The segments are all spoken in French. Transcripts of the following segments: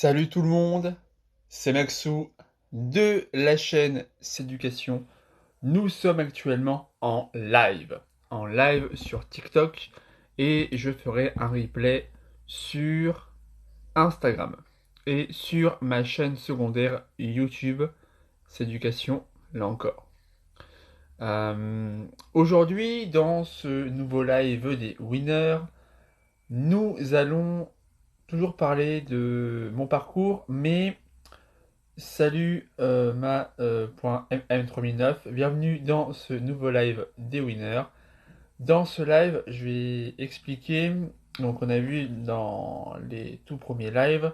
Salut tout le monde, c'est Maxou de la chaîne S'Éducation. Nous sommes actuellement en live sur TikTok et je ferai un replay sur Instagram et sur ma chaîne secondaire YouTube S'Éducation, là encore. Aujourd'hui, dans ce nouveau live des winners, nous allons toujours parler de mon parcours, mais salut ma.m3009, bienvenue dans ce nouveau live des winners. Dans ce live, je vais expliquer, donc on a vu dans les tout premiers lives,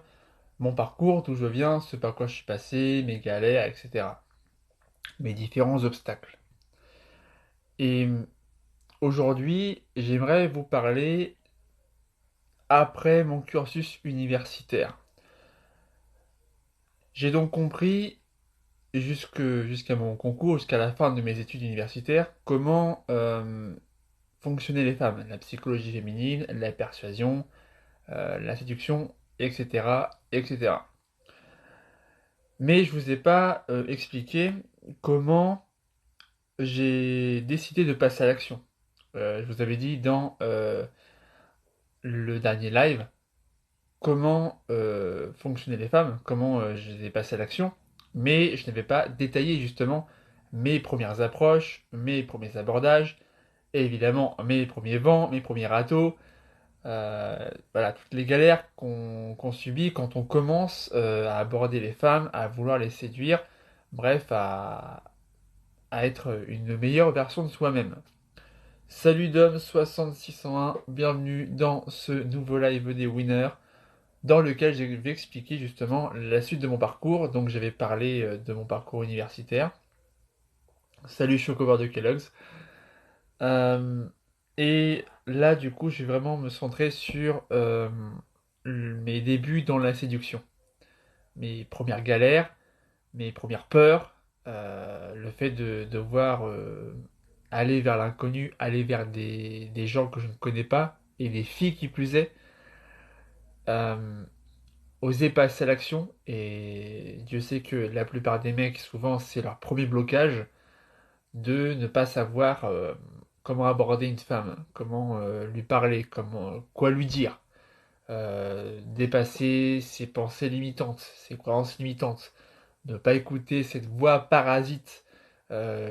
mon parcours, d'où je viens, ce par quoi je suis passé, mes galères, etc. Mes différents obstacles. Et aujourd'hui, j'aimerais vous parler après mon cursus universitaire. J'ai donc compris jusqu'à mon concours, jusqu'à la fin de mes études universitaires, comment fonctionnaient les femmes, la psychologie féminine, la persuasion, la séduction, etc., etc. Mais je vous ai pas expliqué comment j'ai décidé de passer à l'action. Je vous avais dit dans le dernier live comment fonctionnaient les femmes, comment je les ai passées à l'action, mais je n'avais pas détaillé justement mes premières approches, mes premiers abordages, et évidemment mes premiers vents, mes premiers râteaux, voilà, toutes les galères qu'on subit quand on commence à aborder les femmes, à vouloir les séduire, bref, à être une meilleure version de soi-même. Salut Dom 6601, bienvenue dans ce nouveau live des winners dans lequel je vais expliquer justement la suite de mon parcours. Donc j'avais parlé de mon parcours universitaire. Salut Chocobar de Kellogg's. Euh, et là du coup je vais vraiment me centrer sur mes débuts dans la séduction. Mes premières galères, mes premières peurs, le fait de devoir aller vers l'inconnu, aller vers des gens que je ne connais pas, et des filles qui plus est. Euh, Oser passer à l'action, et Dieu sait que la plupart des mecs, souvent, c'est leur premier blocage de ne pas savoir comment aborder une femme, comment lui parler, quoi lui dire, dépasser ses pensées limitantes, ses croyances limitantes, ne pas écouter cette voix parasite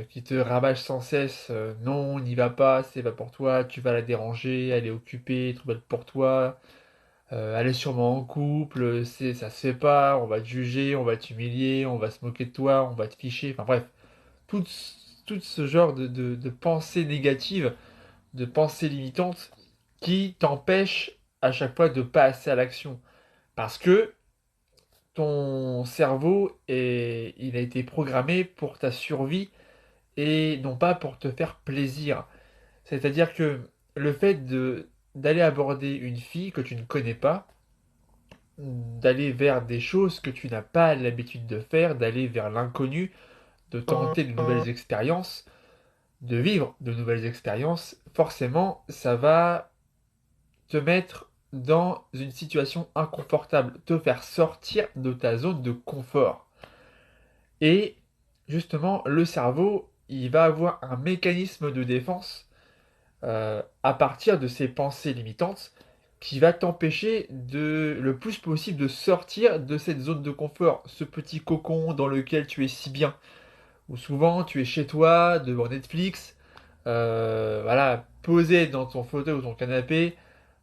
qui te rabâche sans cesse, non, n'y va pas, c'est pas pour toi, tu vas la déranger, elle est occupée, trop belle pour toi, elle est sûrement en couple, ça se fait pas, on va te juger, on va t'humilier, on va se moquer de toi, on va te ficher, enfin bref, tout, tout ce genre de pensées négatives, de pensées limitantes qui t'empêchent à chaque fois de passer à l'action. Parce que ton cerveau, il a été programmé pour ta survie et non pas pour te faire plaisir. C'est-à-dire que le fait d'aller aborder une fille que tu ne connais pas, d'aller vers des choses que tu n'as pas l'habitude de faire, d'aller vers l'inconnu, de tenter de nouvelles expériences, de vivre de nouvelles expériences, forcément, ça va te mettre dans une situation inconfortable, te faire sortir de ta zone de confort. Et justement, le cerveau, il va avoir un mécanisme de défense à partir de ces pensées limitantes qui va t'empêcher de le plus possible de sortir de cette zone de confort, ce petit cocon dans lequel tu es si bien, où souvent tu es chez toi, devant Netflix, voilà, posé dans ton fauteuil ou ton canapé,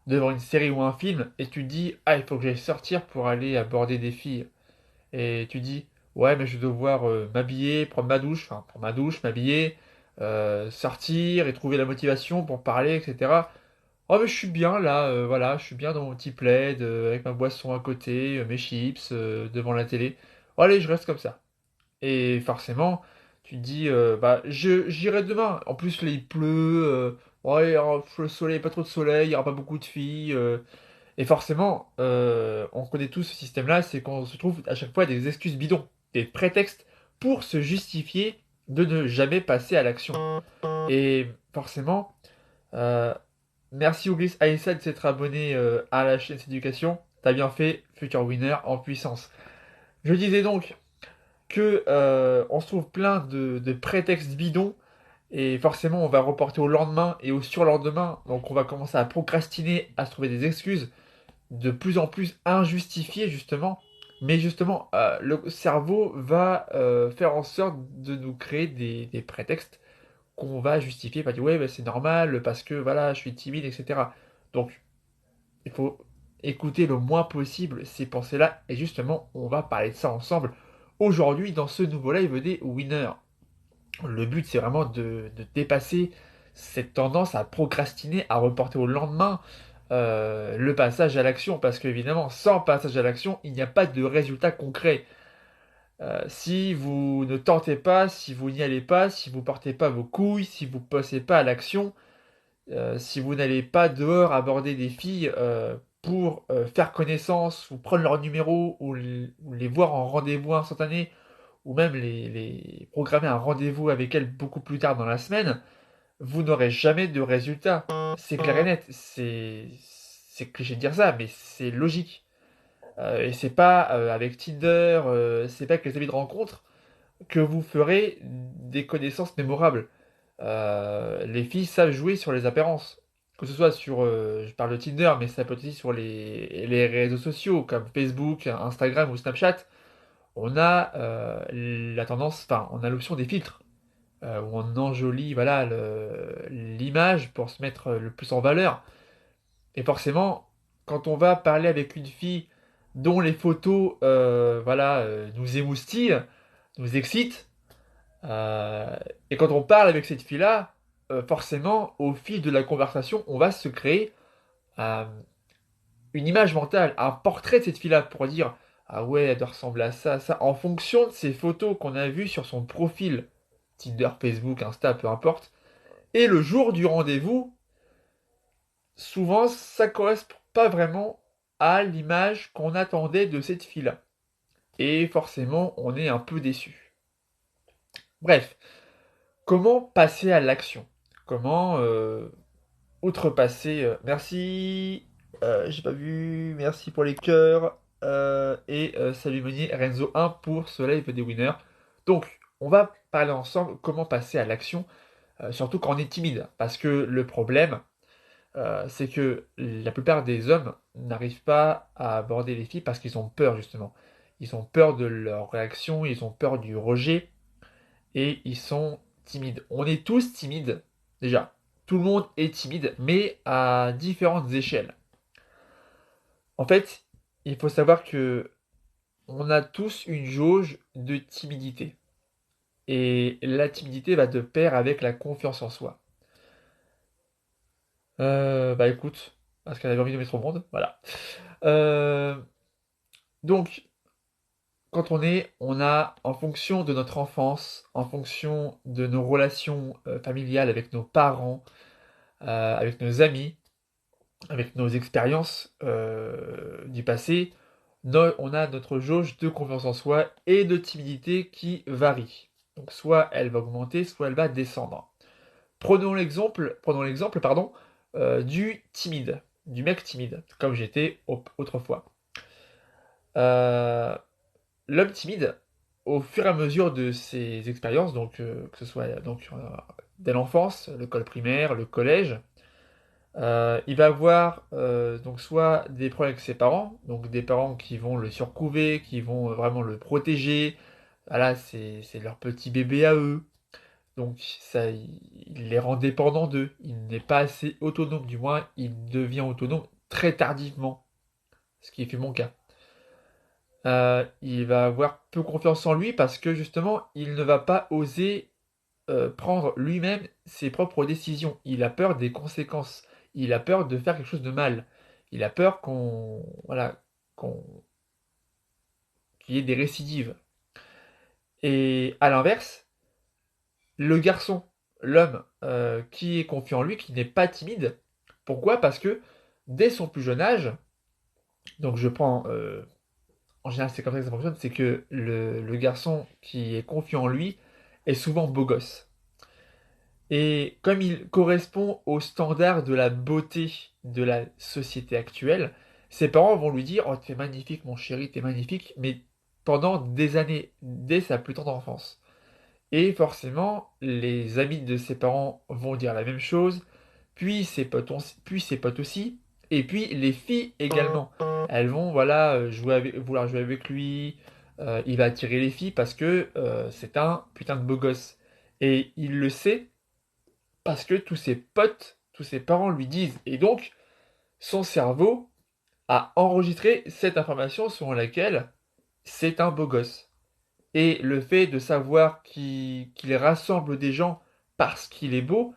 devant une série ou un film, et tu te dis, ah, il faut que j'aille sortir pour aller aborder des filles. Et tu dis, ouais, mais je vais devoir m'habiller, prendre ma douche, enfin, prendre ma douche, m'habiller, sortir et trouver la motivation pour parler, etc. Oh, mais je suis bien là, voilà, je suis bien dans mon petit plaid, avec ma boisson à côté, mes chips, devant la télé. Oh, allez, je reste comme ça. Et forcément, tu te dis, bah, j'irai demain. En plus, là, il pleut, ouais, le soleil, pas trop de soleil, il n'y aura pas beaucoup de filles. Et forcément, on connaît tous ce système-là, c'est qu'on se trouve à chaque fois des excuses bidons, des prétextes pour se justifier de ne jamais passer à l'action. Et forcément, euh, merci Oglis Aïssa de s'être abonné à la chaîne Éducation. t'as bien fait, futur winner en puissance. Je disais donc que on se trouve plein de prétextes bidons et forcément on va reporter au lendemain et au surlendemain. Donc on va commencer à procrastiner, à se trouver des excuses de plus en plus injustifiées justement. Mais justement, le cerveau va faire en sorte de nous créer des prétextes qu'on va justifier, pas dire ouais, bah, c'est normal parce que voilà, je suis timide, etc. Donc il faut écouter le moins possible ces pensées-là et justement, on va parler de ça ensemble aujourd'hui dans ce nouveau live des winners. Le but, c'est vraiment de dépasser cette tendance à procrastiner, à reporter au lendemain le passage à l'action, parce qu'évidemment, sans passage à l'action, il n'y a pas de résultat concret. Si vous ne tentez pas, si vous n'y allez pas, si vous portez pas vos couilles, si vous ne passez pas à l'action, si vous n'allez pas dehors aborder des filles pour faire connaissance ou prendre leur numéro ou les voir en rendez-vous instantané ou même programmer un rendez-vous avec elles beaucoup plus tard dans la semaine, vous n'aurez jamais de résultat. C'est clair et net. C'est cliché de dire ça, mais c'est logique. Et c'est pas avec Tinder, c'est pas avec les amis de rencontre que vous ferez des connaissances mémorables. Les filles savent jouer sur les apparences. Que ce soit sur, je parle de Tinder, mais ça peut être aussi sur les réseaux sociaux comme Facebook, Instagram ou Snapchat. On a la tendance, enfin, on a l'option des filtres où on enjolit voilà l'image pour se mettre le plus en valeur. Et forcément, quand on va parler avec une fille dont les photos voilà nous émoustillent, nous excitent, euh, et quand on parle avec cette fille-là, forcément, au fil de la conversation, on va se créer euh, une image mentale, un portrait de cette fille-là pour dire ah ouais, elle doit ressembler à ça, ça, en fonction de ces photos qu'on a vues sur son profil, Tinder, Facebook, Insta, peu importe. Et le jour du rendez-vous, souvent, ça correspond pas vraiment à l'image qu'on attendait de cette fille-là. Et forcément, on est un peu déçu. Bref, comment passer à l'action? Comment outrepasser. Merci. J'ai pas vu. Merci pour les cœurs. Et salut Meunier, Renzo 1 pour ce live des winners. Donc, on va parler ensemble comment passer à l'action, surtout quand on est timide. Parce que le problème, c'est que la plupart des hommes n'arrivent pas à aborder les filles parce qu'ils ont peur, justement. Ils ont peur de leur réaction, ils ont peur du rejet et ils sont timides. On est tous timides, déjà. Tout le monde est timide, mais à différentes échelles. En fait, il faut savoir que on a tous une jauge de timidité. Et la timidité va de pair avec la confiance en soi. Bah écoute, parce qu'elle avait envie de mettre au monde, voilà. Euh, donc, quand on a, en fonction de notre enfance, en fonction de nos relations familiales avec nos parents, avec nos amis, avec nos expériences du passé, on a notre jauge de confiance en soi et de timidité qui varie. Donc soit elle va augmenter, soit elle va descendre. Prenons l'exemple, pardon, du timide, du mec timide, comme j'étais autrefois. Euh, L'homme timide, au fur et à mesure de ses expériences, donc que ce soit dès l'enfance, l'école primaire, le collège, il va avoir donc soit des problèmes avec ses parents, donc des parents qui vont le surcouver, qui vont vraiment le protéger. Voilà, c'est leur petit bébé à eux. Donc ça, il les rend dépendants d'eux. Il n'est pas assez autonome, du moins il devient autonome très tardivement, ce qui fait mon cas. Il va avoir peu confiance en lui parce que justement, il ne va pas oser prendre lui-même ses propres décisions. Il a peur des conséquences. Il a peur de faire quelque chose de mal. Il a peur voilà, qu'on, qu'il y ait des récidives. Et à l'inverse, le garçon, l'homme qui est confiant en lui, qui n'est pas timide. Pourquoi? Parce que dès son plus jeune âge, donc je prends, en général c'est comme ça que ça fonctionne, c'est que le garçon qui est confiant en lui est souvent beau gosse. Et comme il correspond aux standards de la beauté de la société actuelle, Ses parents vont lui dire: «Oh, t'es magnifique, mon chéri, t'es magnifique», mais pendant des années, dès sa plus tendre enfance. Et forcément, les amis de ses parents vont dire la même chose, puis ses potes aussi, et puis les filles également. Elles vont, voilà, vouloir jouer avec lui, il va attirer les filles parce que c'est un putain de beau gosse. Et il le sait parce que tous ses potes, tous ses parents lui disent. Et donc, son cerveau a enregistré cette information selon laquelle c'est un beau gosse. Et le fait de savoir qu'il rassemble des gens parce qu'il est beau,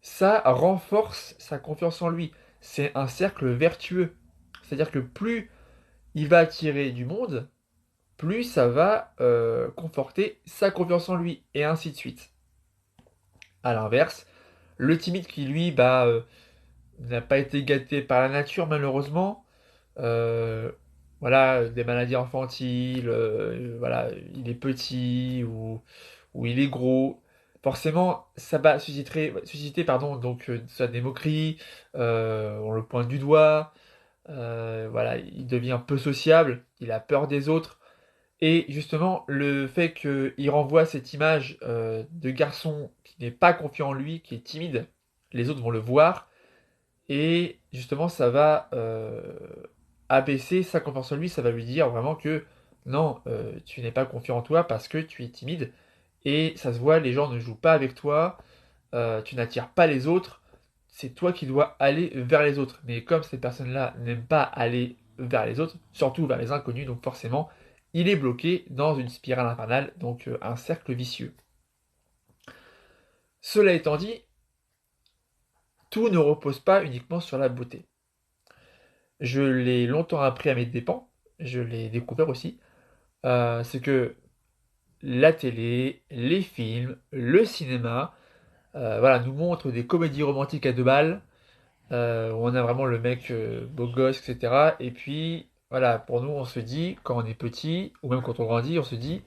ça renforce sa confiance en lui. C'est un cercle vertueux. C'est-à-dire que plus il va attirer du monde, plus ça va conforter sa confiance en lui, et ainsi de suite. À l'inverse, le timide qui, lui, n'a pas été gâté par la nature, malheureusement, euh, voilà, des maladies infantiles, voilà, il est petit ou il est gros. Forcément, ça va susciter pardon, donc, soit des moqueries, on le pointe du doigt, voilà, il devient peu sociable, il a peur des autres. Et justement, le fait qu'il renvoie cette image de garçon qui n'est pas confiant en lui, qui est timide, les autres vont le voir, et justement, ça va abaisser sa confiance en lui, ça va lui dire vraiment que non, tu n'es pas confiant en toi parce que tu es timide, et ça se voit, les gens ne jouent pas avec toi, tu n'attires pas les autres, c'est toi qui dois aller vers les autres. Mais comme ces personnes-là n'aiment pas aller vers les autres, surtout vers les inconnus, donc forcément, il est bloqué dans une spirale infernale, donc un cercle vicieux. Cela étant dit, tout ne repose pas uniquement sur la beauté. Je l'ai longtemps appris à mes dépens, je l'ai découvert aussi, c'est que la télé, les films, le cinéma, voilà, nous montrent des comédies romantiques à deux balles, où on a vraiment le mec beau gosse, etc. Et puis, voilà, pour nous, on se dit, quand on est petit, ou même quand on grandit, on se dit,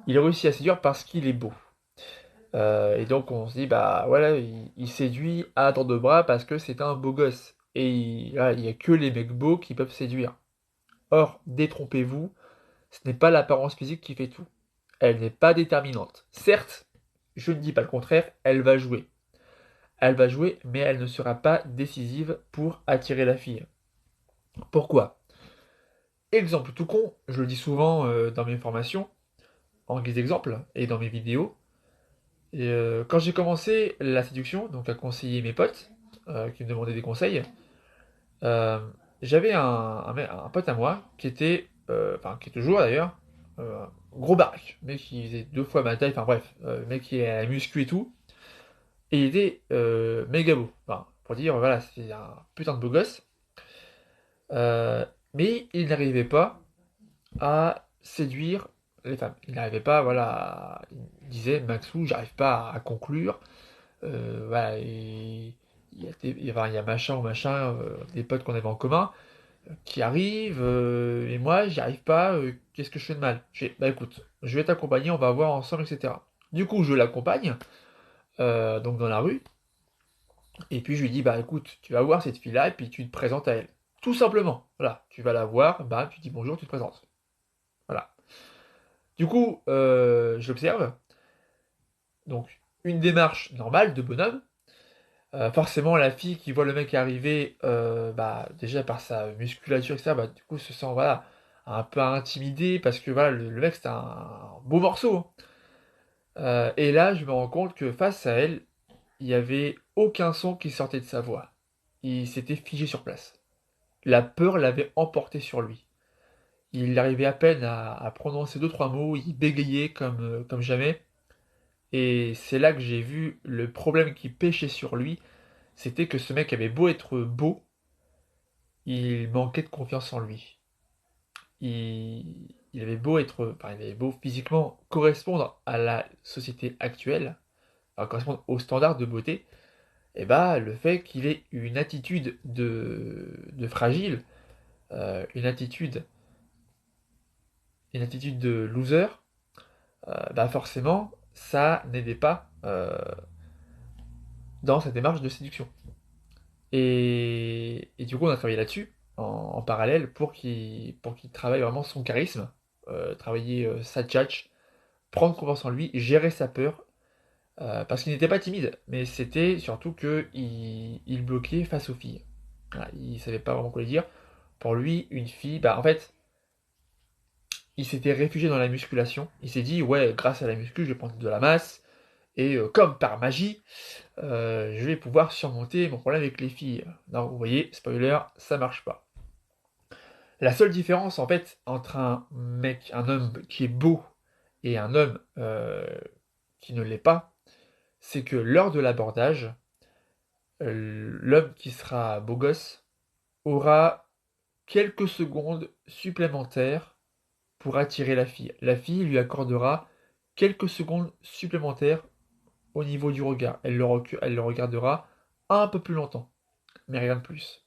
il a réussi à séduire parce qu'il est beau. Et donc, on se dit, bah voilà, il séduit à tour de bras parce que c'est un beau gosse. Et voilà, il n'y a que les mecs beaux qui peuvent séduire. Or, détrompez-vous, ce n'est pas l'apparence physique qui fait tout. Elle n'est pas déterminante. Certes, je ne dis pas le contraire, elle va jouer. Elle va jouer, mais elle ne sera pas décisive pour attirer la fille. Pourquoi? Exemple tout con, je le dis souvent dans mes formations, en guise d'exemple, et dans mes vidéos. Et, quand j'ai commencé la séduction, donc à conseiller mes potes, qui me demandaient des conseils, euh, j'avais un pote à moi qui était, enfin qui est toujours d'ailleurs, gros baraque, mais qui faisait deux fois ma taille, enfin bref, mec qui est à la muscu et tout, et il était méga beau. Enfin, pour dire, voilà, c'est un putain de beau gosse, mais il n'arrivait pas à séduire les femmes. Il n'arrivait pas, voilà, il disait Maxou, j'arrive pas à conclure. Voilà, il y a machin ou machin, des potes qu'on avait en commun, qui arrivent, et moi, j'y arrive pas, qu'est-ce que je fais de mal? Je fais, bah écoute, je vais t'accompagner, on va voir ensemble, etc. Du coup, je l'accompagne, donc dans la rue, et puis je lui dis, bah écoute, tu vas voir cette fille-là, et puis tu te présentes à elle. Tout simplement, voilà, tu vas la voir, bah tu dis bonjour, tu te présentes. Voilà. Du coup, je l'observe, donc une démarche normale de bonhomme. Forcément, la fille qui voit le mec arriver, bah, déjà par sa musculature, etc., bah, du coup, se sent voilà, un peu intimidée parce que voilà, le mec, c'est un beau morceau, hein. Et là, je me rends compte que face à elle, il n'y avait aucun son qui sortait de sa voix. Il s'était figé sur place. La peur l'avait emporté sur lui. Il arrivait à peine à prononcer deux, trois mots, il bégayait comme jamais. Et c'est là que j'ai vu le problème qui pêchait sur lui, c'était que ce mec avait beau être beau, il manquait de confiance en lui. Il avait beau être, enfin, il avait beau physiquement correspondre à la société actuelle, enfin, correspondre aux standards de beauté, et bah le fait qu'il ait une attitude de fragile, une attitude de loser, bah forcément ça n'aidait pas dans sa démarche de séduction. Et du coup on a travaillé là-dessus. en parallèle pour qu'il travaille vraiment son charisme, travailler sa tchatch, prendre confiance en lui, gérer sa peur, parce qu'il n'était pas timide, mais c'était surtout que il bloquait face aux filles. Voilà, il savait pas vraiment quoi lui dire. Pour lui, une fille, bah en fait, il s'était réfugié dans la musculation. Il s'est dit, ouais, grâce à la muscu, je vais prendre de la masse, et comme par magie, je vais pouvoir surmonter mon problème avec les filles. Non, vous voyez, spoiler, ça marche pas. La seule différence, en fait, entre un homme qui est beau et un homme qui ne l'est pas, c'est que lors de l'abordage, l'homme qui sera beau gosse aura quelques secondes supplémentaires pour attirer la fille. La fille lui accordera quelques secondes supplémentaires au niveau du regard. Elle le regardera un peu plus longtemps, mais rien de plus.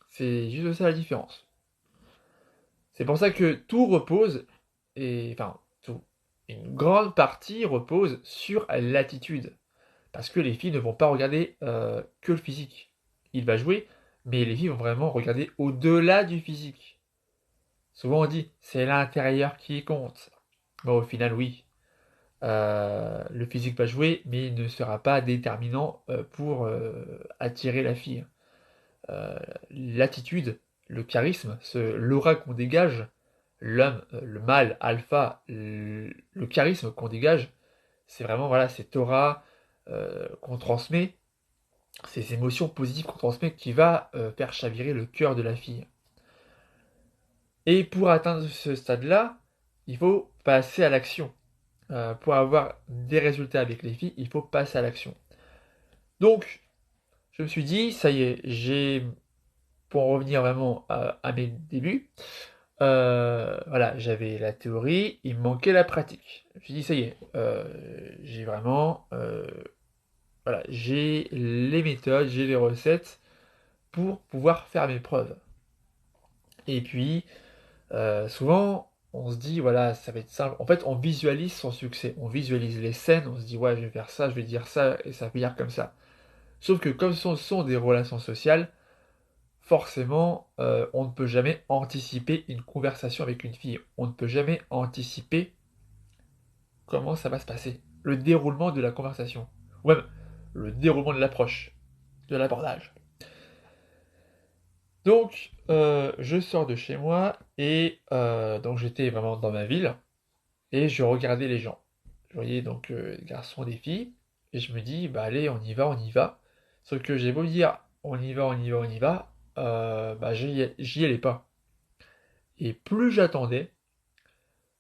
C'est juste ça la différence. C'est pour ça que tout repose, et enfin tout, une grande partie repose sur l'attitude. Parce que les filles ne vont pas regarder que le physique. Il va jouer, mais les filles vont vraiment regarder au-delà du physique. Souvent on dit, c'est l'intérieur qui compte. Bon, au final, oui. Le physique va jouer, mais il ne sera pas déterminant pour attirer la fille. Euh, L'attitude, le charisme, l'aura qu'on dégage, l'homme, le mâle, alpha, le charisme qu'on dégage, c'est vraiment voilà, cette aura qu'on transmet, ces émotions positives qu'on transmet qui va faire chavirer le cœur de la fille. Et pour atteindre ce stade-là, il faut passer à l'action. Pour avoir des résultats avec les filles, il faut passer à l'action. Donc, je me suis dit, ça y est, pour en revenir vraiment à mes débuts, voilà, j'avais la théorie, il me manquait la pratique. Je me suis dit, ça y est, j'ai vraiment, voilà, j'ai les méthodes, j'ai les recettes pour pouvoir faire mes preuves. Et puis, souvent, on se dit, voilà, ça va être simple. En fait, on visualise son succès, on visualise les scènes, on se dit, ouais, je vais faire ça, je vais dire ça, et ça va finir comme ça. Sauf que comme ce sont des relations sociales, forcément, on ne peut jamais anticiper une conversation avec une fille. On ne peut jamais anticiper comment ça va se passer. Le déroulement de la conversation. Ou même le déroulement de l'approche, de l'abordage. Donc, je sors de chez moi et donc j'étais vraiment dans ma ville et je regardais les gens. Je voyais donc des garçons, des filles et je me dis, bah allez, on y va, on y va. Sauf que j'ai beau dire, on y va, on y va, on y va, bah j'y allais pas. Et plus j'attendais,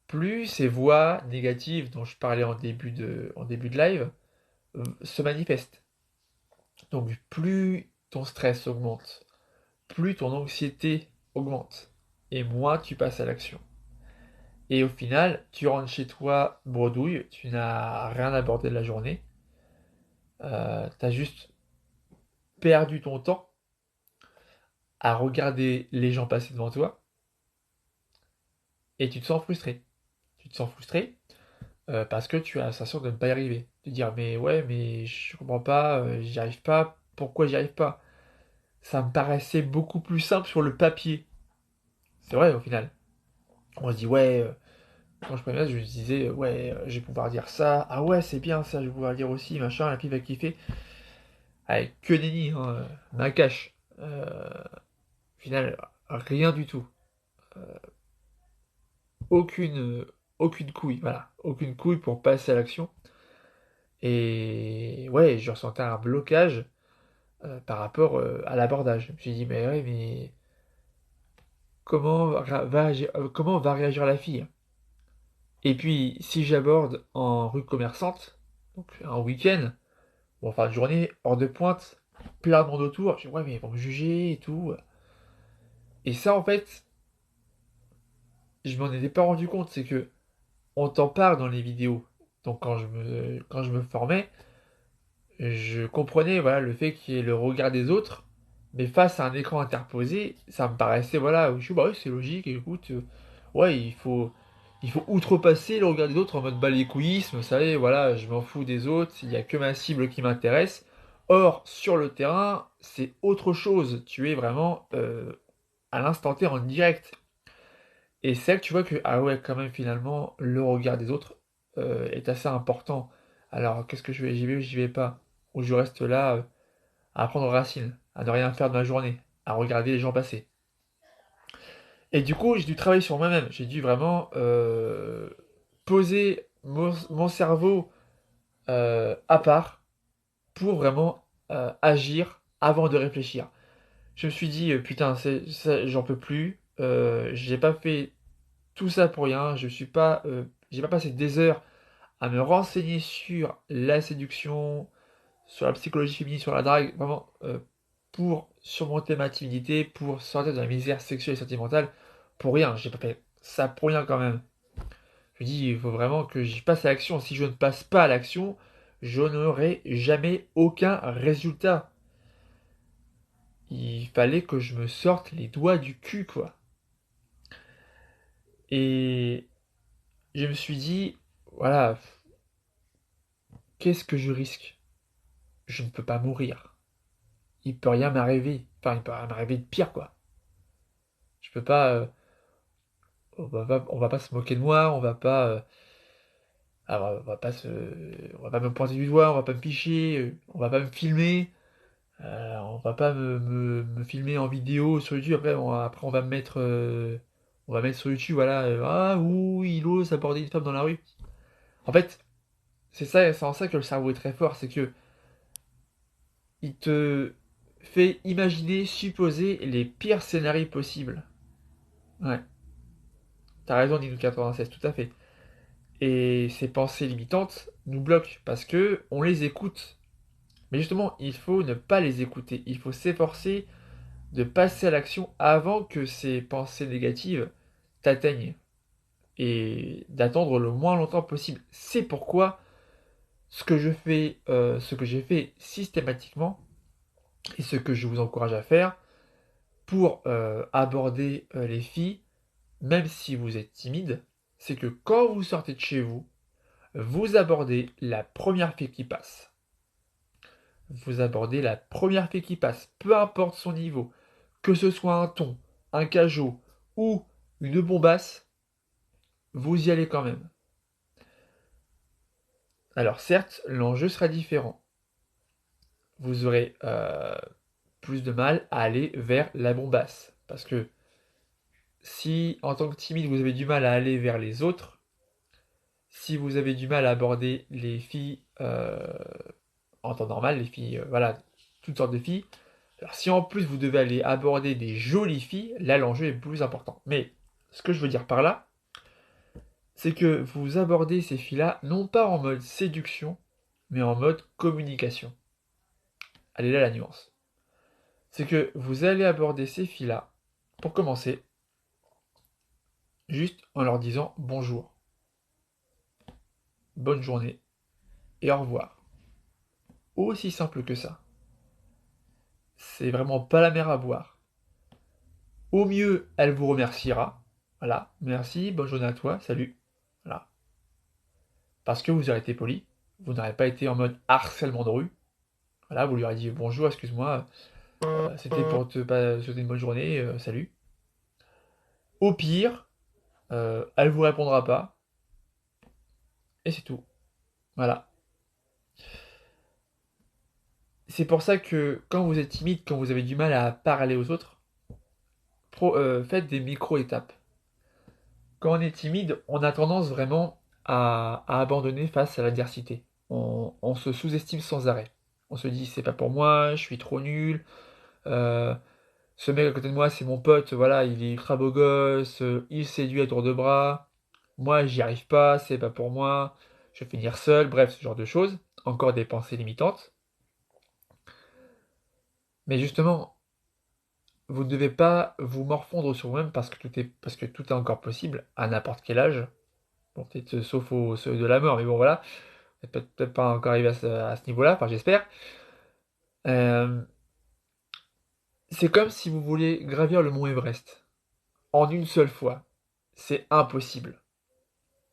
plus ces voix négatives dont je parlais en début de live se manifestent. Donc plus ton stress augmente, plus ton anxiété augmente, et moins tu passes à l'action. Et au final, tu rentres chez toi bredouille, tu n'as rien abordé de la journée, tu as juste perdu ton temps à regarder les gens passer devant toi, et tu te sens frustré. Tu te sens frustré parce que tu as la sensation de ne pas y arriver. De dire, mais ouais, mais je comprends pas, j'y arrive pas, pourquoi j'y arrive pas? Ça me paraissait beaucoup plus simple sur le papier. C'est vrai au final. On se dit, ouais, quand je prenais je me disais, ouais, je vais pouvoir dire ça, ah ouais, c'est bien ça, je vais pouvoir le dire aussi, machin, la fille va kiffer. Avec que nenni, hein, Nakash. Au final, rien du tout. Aucune, aucune couille, voilà. Aucune couille pour passer à l'action. Et ouais, je ressentais un blocage par rapport à l'abordage. Je me suis dit, mais ouais, mais comment va réagir la fille? Et puis, si j'aborde en rue commerçante, donc un week-end, bon, enfin, une journée hors de pointe, plein de monde autour, je dis, ouais, mais ils vont me juger et tout. Et ça, en fait, je m'en étais pas rendu compte, c'est que on t'en parle dans les vidéos. Donc, quand je me formais, je comprenais, voilà, le fait qu'il y ait le regard des autres, mais face à un écran interposé, ça me paraissait, voilà, je suis, bah oui, c'est logique, écoute, ouais, il faut outrepasser le regard des autres en mode bah les couillisme, vous savez, voilà, je m'en fous des autres, il n'y a que ma cible qui m'intéresse. Or, sur le terrain, c'est autre chose. Tu es vraiment à l'instant T en direct. Et c'est là que tu vois que, ah ouais, quand même, finalement, le regard des autres est assez important. Alors, qu'est-ce que je vais? J'y vais ou j'y vais pas? Ou je reste là à prendre racine, à ne rien faire de ma journée, à regarder les gens passer. Et du coup, j'ai dû travailler sur moi-même. J'ai dû vraiment poser mon cerveau à part pour vraiment agir avant de réfléchir. Je me suis dit, putain, j'en peux plus. J'ai pas fait tout ça pour rien. J'ai pas passé des heures à me renseigner sur la séduction, sur la psychologie féminine, sur la drague, vraiment pour surmonter ma timidité, pour sortir de la misère sexuelle et sentimentale, pour rien. J'ai pas fait ça pour rien quand même. Je me dis, il faut vraiment que j'y passe à l'action. Si je ne passe pas à l'action, je n'aurai jamais aucun résultat. Il fallait que je me sorte les doigts du cul, quoi. Et je me suis dit, voilà, qu'est-ce que je risque? Je ne peux pas mourir. Il peut rien m'arriver. Enfin, il peut rien m'arriver de pire, quoi. Je peux pas. On va pas se moquer de moi, on va pas. On va pas me pointer du doigt, on va pas me ficher, on va pas me filmer, on va pas me filmer en vidéo sur YouTube. Après, on va mettre sur YouTube, voilà, ah, ouh, il ose aborder une femme dans la rue. En fait, c'est en ça que le cerveau est très fort, c'est que il te fait imaginer, supposer les pires scénarios possibles. Ouais, t'as raison, Dino 96, tout à fait. Et ces pensées limitantes nous bloquent parce que on les écoute. Mais justement, il faut ne pas les écouter. Il faut s'efforcer de passer à l'action avant que ces pensées négatives t'atteignent et d'attendre le moins longtemps possible. C'est pourquoi ce que j'ai fait systématiquement et ce que je vous encourage à faire pour aborder les filles, même si vous êtes timide, c'est que quand vous sortez de chez vous, vous abordez la première fille qui passe. Vous abordez la première fille qui passe, peu importe son niveau, que ce soit un ton, un cajot ou une bombasse, vous y allez quand même. Alors certes, l'enjeu sera différent. Vous aurez plus de mal à aller vers la bombasse. Parce que si en tant que timide vous avez du mal à aller vers les autres, si vous avez du mal à aborder les filles en temps normal, les filles, voilà, toutes sortes de filles, alors si en plus vous devez aller aborder des jolies filles, là l'enjeu est plus important. Mais ce que je veux dire par là, c'est que vous abordez ces filles-là non pas en mode séduction, mais en mode communication. Elle est là la nuance. C'est que vous allez aborder ces filles-là, pour commencer, juste en leur disant bonjour, bonne journée et au revoir. Aussi simple que ça. C'est vraiment pas la mer à boire. Au mieux, elle vous remerciera. Voilà, merci, bonne journée à toi, salut. Voilà. Parce que vous aurez été poli. Vous n'aurez pas été en mode harcèlement de rue. Voilà, vous lui aurez dit bonjour, excuse-moi, c'était pour te souhaiter une bonne journée, salut. Au pire, elle vous répondra pas, et c'est tout. Voilà. C'est pour ça que quand vous êtes timide, quand vous avez du mal à parler aux autres, faites des micro-étapes. Quand on est timide, on a tendance vraiment à abandonner face à l'adversité. On se sous-estime sans arrêt. On se dit c'est pas pour moi, je suis trop nul, euh, ce mec à côté de moi c'est mon pote, voilà, il est ultra beau gosse, il séduit à tour de bras, moi j'y arrive pas, c'est pas pour moi, je vais finir seul, bref, ce genre de choses. Encore des pensées limitantes. Mais justement, vous ne devez pas vous morfondre sur vous-même parce que tout est encore possible à n'importe quel âge. Bon, peut-être sauf au seuil de la mort, mais bon voilà, vous n'êtes peut-être pas encore arrivé à ce niveau-là, enfin j'espère. Euh, c'est comme si vous vouliez gravir le mont Everest en une seule fois. C'est impossible.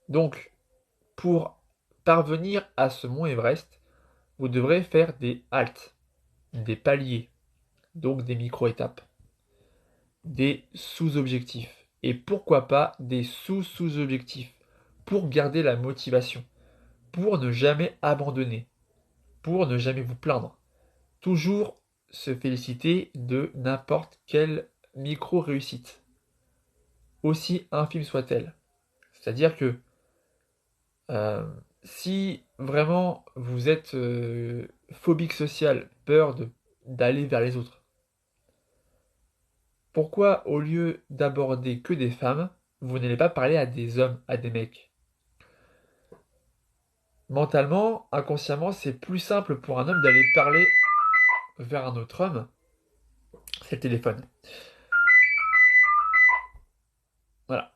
Donc, pour parvenir à ce mont Everest, vous devrez faire des haltes. des paliers, donc des micro-étapes, des sous-objectifs, et pourquoi pas des sous-sous-objectifs, pour garder la motivation, pour ne jamais abandonner, pour ne jamais vous plaindre. Toujours se féliciter de n'importe quelle micro-réussite, aussi infime soit-elle. C'est-à-dire que euh, si vraiment vous êtes phobique social, peur d'aller vers les autres, pourquoi au lieu d'aborder que des femmes, vous n'allez pas parler à des hommes, à des mecs? Mentalement, inconsciemment, c'est plus simple pour un homme d'aller parler vers un autre homme. C'est le téléphone. Voilà.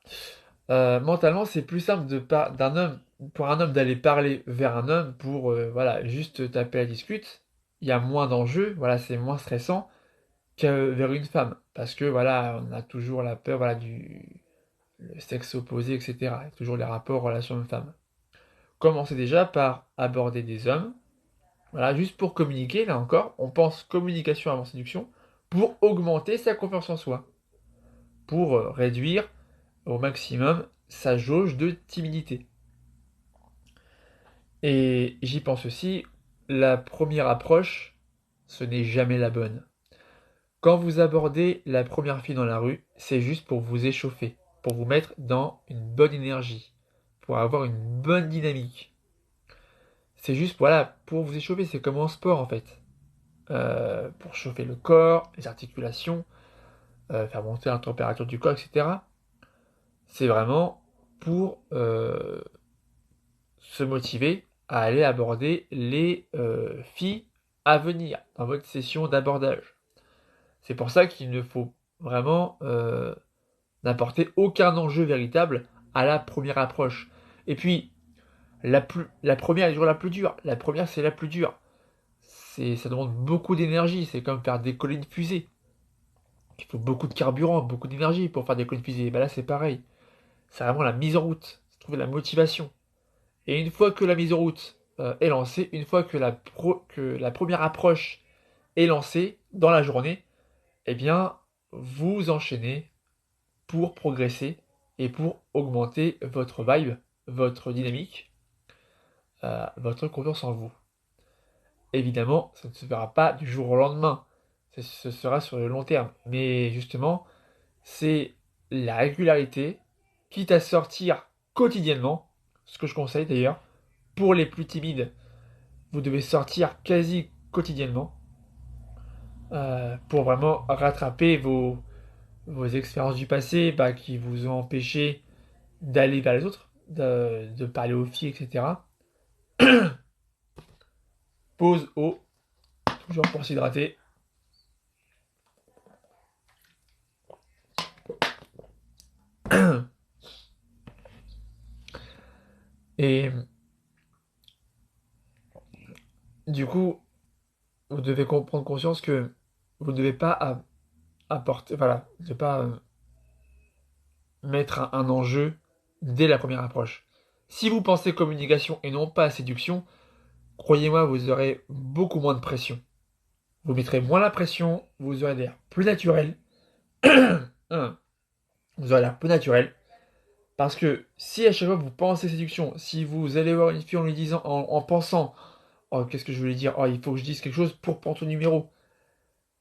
Mentalement, c'est plus simple d'un homme pour un homme d'aller parler vers un homme pour voilà, juste taper la discute. Il y a moins d'enjeux, voilà, c'est moins stressant que vers une femme. Parce que voilà, on a toujours la peur voilà, du le sexe opposé, etc. Il y a toujours les rapports relation homme-femme. Commencez déjà par aborder des hommes. Voilà, juste pour communiquer, là encore, on pense communication avant séduction, pour augmenter sa confiance en soi, pour réduire au maximum sa jauge de timidité. Et j'y pense aussi, la première approche, ce n'est jamais la bonne. Quand vous abordez la première fille dans la rue, c'est juste pour vous échauffer, pour vous mettre dans une bonne énergie, pour avoir une bonne dynamique. C'est juste, voilà, pour vous échauffer, c'est comme en sport en fait. Pour chauffer le corps, les articulations, faire monter la température du corps, etc. C'est vraiment pour se motiver à aller aborder les filles à venir dans votre session d'abordage. C'est pour ça qu'il ne faut vraiment n'apporter aucun enjeu véritable à la première approche. Et puis, la première est toujours la plus dure. La première, c'est la plus dure. Ça demande beaucoup d'énergie. C'est comme faire décoller une fusée. Il faut beaucoup de carburant, beaucoup d'énergie pour faire décoller une fusée. Et ben là, c'est pareil. C'est vraiment la mise en route. C'est trouver la motivation. Et une fois que la mise en route est lancée, une fois que que la première approche est lancée dans la journée, eh bien, vous enchaînez pour progresser et pour augmenter votre vibe, votre dynamique, votre confiance en vous. Évidemment, ça ne se fera pas du jour au lendemain, ce sera sur le long terme. Mais justement, c'est la régularité, quitte à sortir quotidiennement, ce que je conseille d'ailleurs, pour les plus timides, vous devez sortir quasi quotidiennement pour vraiment rattraper vos expériences du passé bah, qui vous ont empêché d'aller vers les autres, de parler aux filles, etc. Pause eau, toujours pour s'hydrater. Et du coup, vous devez prendre conscience que vous ne devez pas apporter, voilà, ne pas mettre un enjeu dès la première approche. Si vous pensez communication et non pas séduction, croyez-moi, vous aurez beaucoup moins de pression. Vous mettrez moins la pression, vous aurez l'air plus naturel. Vous aurez l'air plus naturel. Parce que si à chaque fois vous pensez séduction, si vous allez voir une fille en lui disant, en pensant, oh, qu'est-ce que je voulais dire? Oh, il faut que je dise quelque chose pour prendre ton numéro.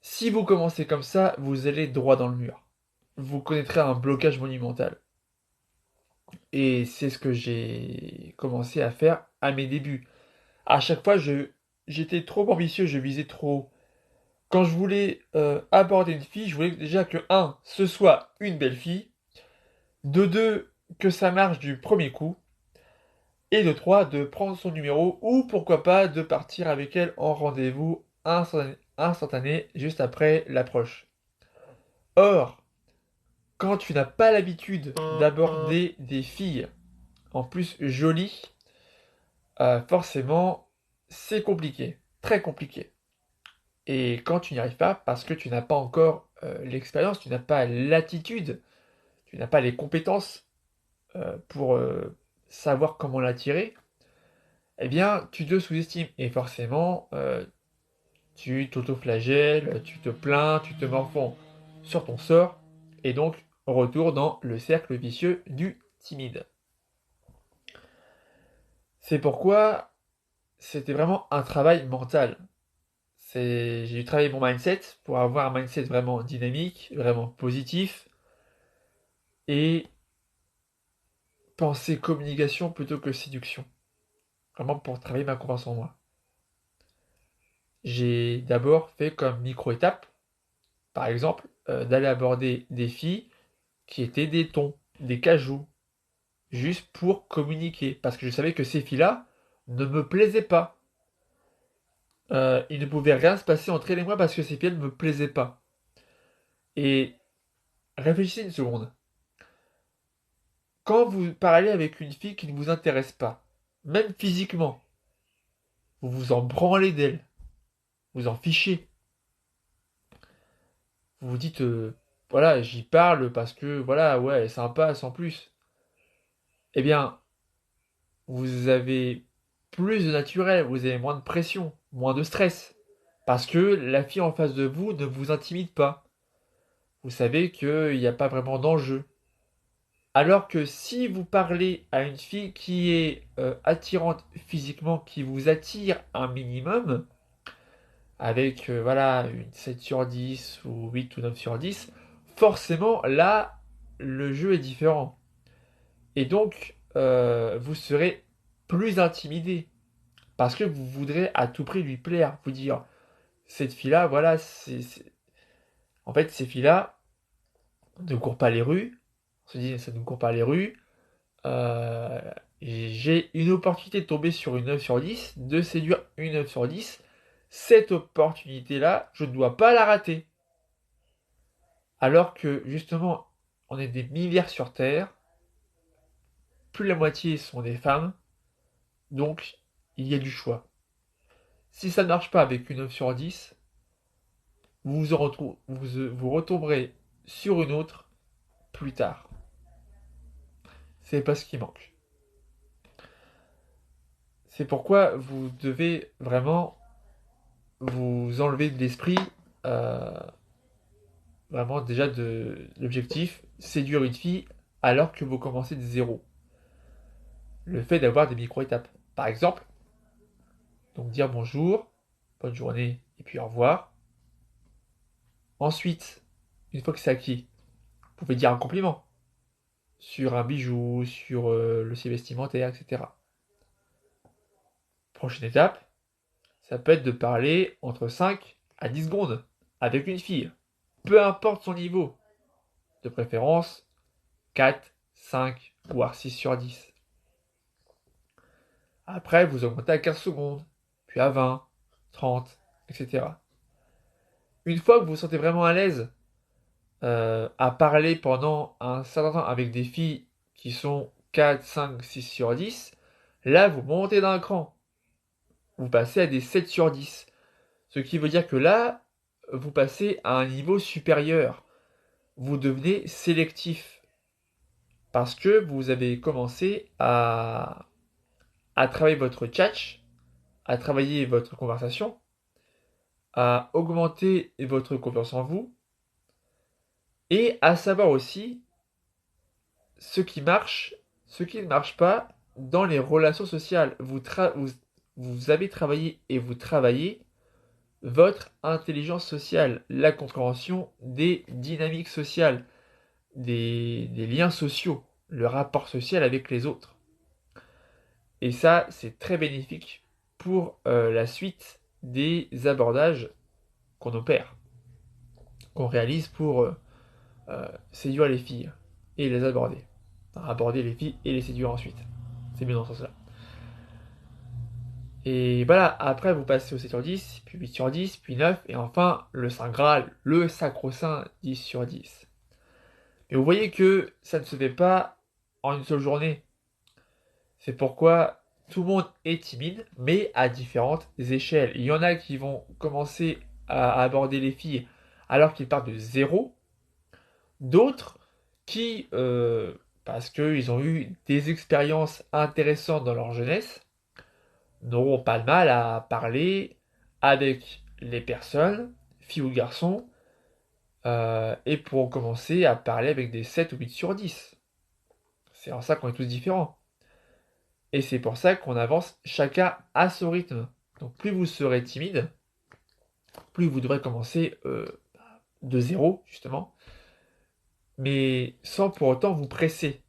Si vous commencez comme ça, vous allez droit dans le mur. Vous connaîtrez un blocage monumental. Et c'est ce que j'ai commencé à faire à mes débuts. À chaque fois, j'étais trop ambitieux, je visais trop. Quand je voulais aborder une fille, je voulais déjà que, un, ce soit une belle fille, de deux, que ça marche du premier coup, et de trois, de prendre son numéro, ou pourquoi pas de partir avec elle en rendez-vous instantané juste après l'approche. Or, quand tu n'as pas l'habitude d'aborder des filles, en plus jolies, forcément, c'est compliqué, très compliqué. Et quand tu n'y arrives pas, parce que tu n'as pas encore l'expérience, tu n'as pas l'attitude, tu n'as pas les compétences pour savoir comment l'attirer, eh bien, tu te sous-estimes. Et forcément, tu t'autoflagelles, tu te plains, tu te morfonds sur ton sort, et donc retour dans le cercle vicieux du timide. C'est pourquoi c'était vraiment un travail mental. J'ai dû travailler mon mindset pour avoir un mindset vraiment dynamique, vraiment positif, et penser communication plutôt que séduction. Vraiment pour travailler ma confiance en moi. J'ai d'abord fait comme micro-étape, par exemple, d'aller aborder des filles qui étaient des thons, des cajous, juste pour communiquer. Parce que je savais que ces filles-là ne me plaisaient pas. Il ne pouvait rien se passer entre elles et moi parce que ces filles ne me plaisaient pas. Et réfléchissez une seconde. Quand vous parlez avec une fille qui ne vous intéresse pas, même physiquement, vous vous en branlez d'elle, vous en fichez. Vous vous dites, voilà, j'y parle parce que, voilà, ouais, elle est sympa, sans plus. Eh bien, vous avez plus de naturel, vous avez moins de pression, moins de stress. Parce que la fille en face de vous ne vous intimide pas. Vous savez qu'il n'y a pas vraiment d'enjeu. Alors que si vous parlez à une fille qui est attirante physiquement, qui vous attire un minimum, avec voilà, une 7 sur 10 ou 8 ou 9 sur 10, forcément là, le jeu est différent. Et donc, vous serez plus intimidé. Parce que vous voudrez à tout prix lui plaire. Vous dire, cette fille-là, voilà, en fait, ces filles-là ne courent pas les rues. On se dit, ça ne court pas les rues. Euh, j'ai une opportunité de tomber sur une 9 sur 10, de séduire une 9 sur 10. Cette opportunité-là, je ne dois pas la rater. Alors que, justement, on est des milliards sur Terre. Plus de la moitié sont des femmes. Donc, il y a du choix. Si ça ne marche pas avec une 9 sur 10, vous retomberez sur une autre plus tard. C'est pas ce qui manque. C'est pourquoi vous devez vraiment vous enlever de l'esprit euh, vraiment déjà de l'objectif séduire une fille alors que vous commencez de zéro. Le fait d'avoir des micro-étapes. Par exemple, donc dire bonjour, bonne journée et puis au revoir. Ensuite, une fois que c'est acquis, vous pouvez dire un compliment sur un bijou, sur le style vestimentaire, etc. Prochaine étape, ça peut être de parler entre 5 à 10 secondes avec une fille, peu importe son niveau, de préférence 4, 5, voire 6 sur 10. Après, vous augmentez à 15 secondes, puis à 20, 30, etc. Une fois que vous vous sentez vraiment à l'aise à parler pendant un certain temps avec des filles qui sont 4, 5, 6 sur 10, là, vous montez d'un cran. Vous passez à des 7 sur 10. Ce qui veut dire que là, vous passez à un niveau supérieur. Vous devenez sélectif. Parce que vous avez commencé à travailler votre tchatch, à travailler votre conversation, à augmenter votre confiance en vous, et à savoir aussi ce qui marche, ce qui ne marche pas dans les relations sociales. Vous avez travaillé et vous travaillez votre intelligence sociale, la compréhension des dynamiques sociales, des liens sociaux, le rapport social avec les autres. Et ça, c'est très bénéfique pour la suite des abordages qu'on opère, qu'on réalise pour séduire les filles et les aborder. Enfin, aborder les filles et les séduire ensuite. C'est mieux dans ce sens-là. Et voilà, après vous passez au 7 sur 10, puis 8 sur 10, puis 9, et enfin le Saint Graal, le sacro-saint 10 sur 10. Et vous voyez que ça ne se fait pas en une seule journée. C'est pourquoi tout le monde est timide, mais à différentes échelles. Il y en a qui vont commencer à aborder les filles alors qu'ils partent de zéro. D'autres qui, parce qu'ils ont eu des expériences intéressantes dans leur jeunesse, n'auront pas de mal à parler avec les personnes, filles ou garçons, et pourront commencer à parler avec des 7 ou 8 sur 10. C'est en ça qu'on est tous différents. Et c'est pour ça qu'on avance chacun à son rythme. Donc plus vous serez timide, plus vous devrez commencer de zéro, justement, mais sans pour autant vous presser,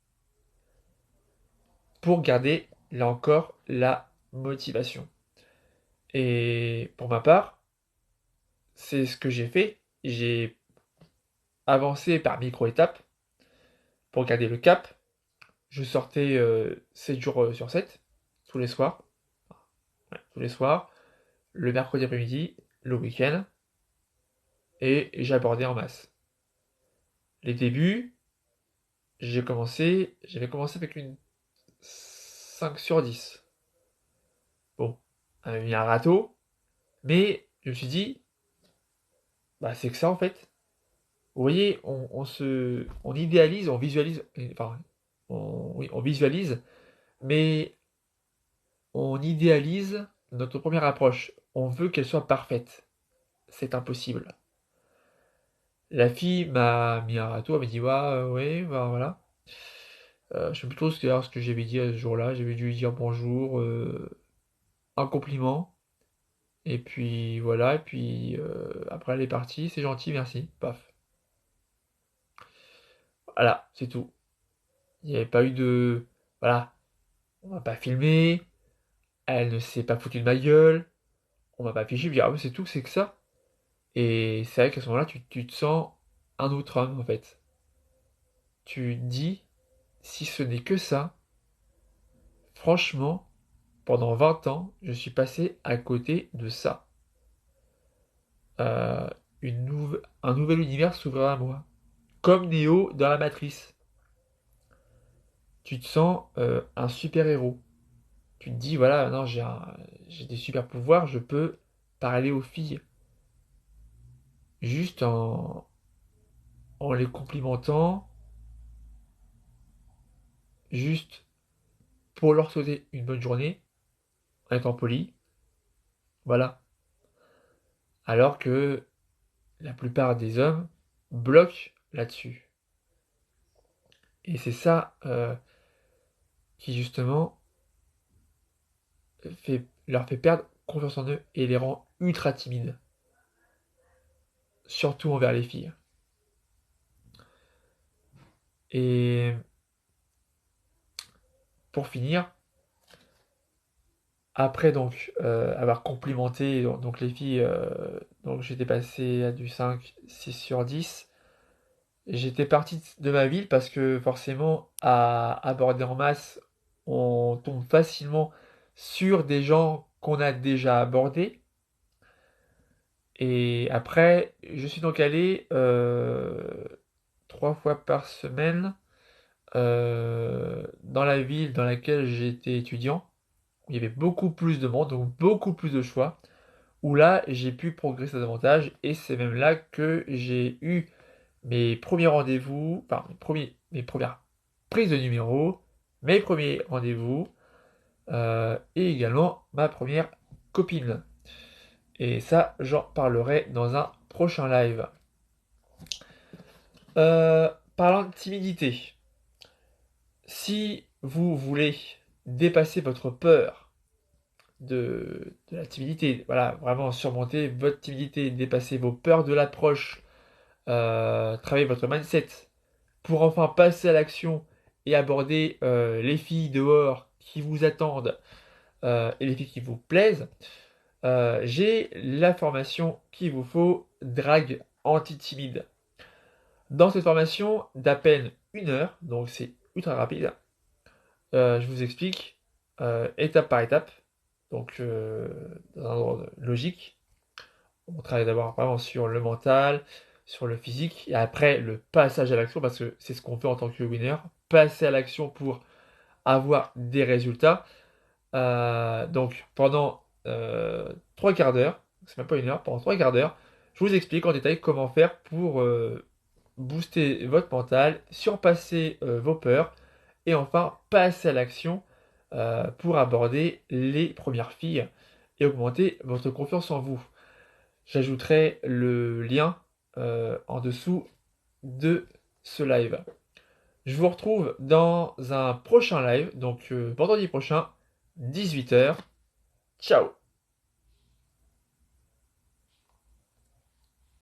pour garder, là encore, la motivation. Et pour ma part, c'est ce que j'ai fait. J'ai avancé par micro-étapes pour garder le cap. Je sortais 7 jours sur 7, tous les soirs. Ouais, tous les soirs, le mercredi après-midi, le week-end, et j'abordais en masse. Les débuts, j'avais commencé avec une 5 sur 10. Bon, il y a un râteau, mais je me suis dit, bah c'est que ça en fait. Vous voyez, on idéalise, on visualise, enfin, oui, on visualise, mais on idéalise notre première approche. On veut qu'elle soit parfaite. C'est impossible. La fille m'a mis un râteau, elle m'a dit, ouais, bah, voilà. Je sais plus trop ce que j'avais dit à ce jour-là. J'avais dû lui dire bonjour, un compliment, et puis voilà, et puis après elle est partie, c'est gentil, merci, paf. Voilà, c'est tout. Il n'y avait pas eu de. Voilà, on m'a pas filmé, elle ne s'est pas foutue de ma gueule, on m'a pas fiché, je me dis, ah ouais, c'est tout, c'est que ça. Et c'est vrai qu'à ce moment-là, tu te sens un autre homme, en fait. Tu te dis, si ce n'est que ça, franchement, pendant 20 ans, je suis passé à côté de ça. Euh, un nouvel univers s'ouvre à moi. Comme Neo dans la Matrice. Tu te sens un super-héros. Tu te dis, voilà, non, j'ai des super pouvoirs, je peux parler aux filles juste en les complimentant, juste pour leur souhaiter une bonne journée, en étant poli. Voilà. Alors que la plupart des hommes bloquent là-dessus. Et c'est ça qui justement leur fait perdre confiance en eux et les rend ultra timides, surtout envers les filles. Et pour finir, après donc avoir complimenté donc les filles, donc j'étais passé à du 5, 6 sur 10. J'étais parti de ma ville parce que forcément à aborder en masse, on tombe facilement sur des gens qu'on a déjà abordés. Et après, je suis donc allé 3 fois par semaine dans la ville dans laquelle j'étais étudiant, où il y avait beaucoup plus de monde, donc beaucoup plus de choix, où là j'ai pu progresser davantage, et c'est même là que j'ai eu mes premiers rendez-vous, enfin mes premières prises de numéro, mes premiers rendez-vous, et également ma première copine. Et ça, j'en parlerai dans un prochain live. Parlant de timidité, si vous voulez dépasser votre peur de la timidité, voilà, vraiment surmonter votre timidité, dépasser vos peurs de l'approche, travailler votre mindset pour enfin passer à l'action et aborder les filles dehors qui vous attendent et les filles qui vous plaisent, j'ai la formation qu'il vous faut, drague anti-timide. Dans cette formation d'à peine 1 heure, donc c'est ultra rapide, je vous explique étape par étape, donc dans un ordre logique. On travaille d'abord vraiment sur le mental, sur le physique, et après le passage à l'action, parce que c'est ce qu'on fait en tant que winner, passer à l'action pour avoir des résultats. Donc pendant 3 quarts d'heure, c'est même pas 1 heure, pendant 3 quarts d'heure, je vous explique en détail comment faire pour booster votre mental, surpasser vos peurs, et enfin passer à l'action pour aborder les premières filles et augmenter votre confiance en vous. J'ajouterai le lien en dessous de ce live. Je vous retrouve dans un prochain live, donc vendredi prochain, 18 h. Ciao!